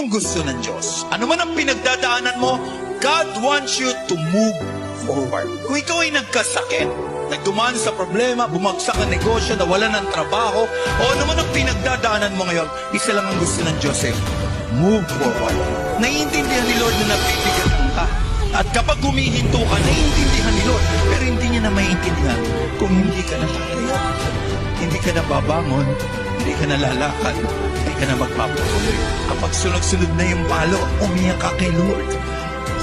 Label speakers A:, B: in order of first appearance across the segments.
A: yung gusto ng Diyos. Ano man ang pinagdadaanan mo, God wants you to move forward. Kung ikaw ay nagkasakit, nagdumaan sa problema, bumagsak ang negosyo, nawalan ng trabaho, o ano man ang pinagdadaanan mo ngayon, isa lang ang gusto ng Diyos move forward. Naiintindihan ni Lord na nabibigatan ka. At kapag humihinto ka, naiintindihan ni Lord, pero hindi niya na maiintindihan kung hindi ka natatayo. Hindi ka na babangon, hindi ka na lalakad, hindi ka na magpapatuloy. Kapag sunod-sunod na yung palo, umiyak ka kay Lord.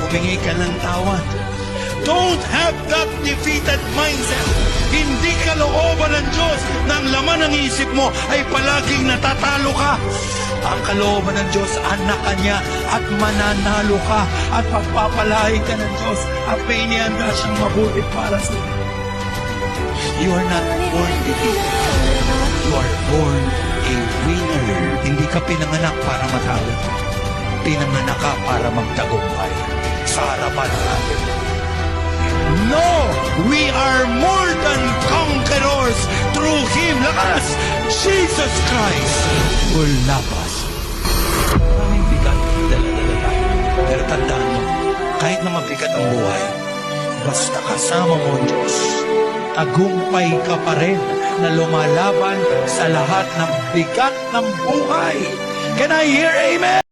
A: Humingi ka ng tawad. Don't have that defeated mindset. Hindi kalooban ng Diyos na ang laman ng isip mo ay palaging natatalo ka. Ang kalooban ng Diyos, anak ka niya at mananalo ka at pagpapalain ka ng Diyos at may inihanda siyang mabuti para sa iyo. You are not born defeated. You are born a winner. Hindi ka pinanganak para matalo. Pinanganak ka para magtagumpay sa harapan natin. No! We are more than conquerors through Him. Lakas! Jesus Christ will love us. Maraming bigat, dala-dala tayo. Pero tandaan mo, kahit na mabigat ang buhay, basta kasama mo ang Diyos, tagumpay ka pa rin na lumalaban sa lahat ng bigat ng buhay. Can I hear amen?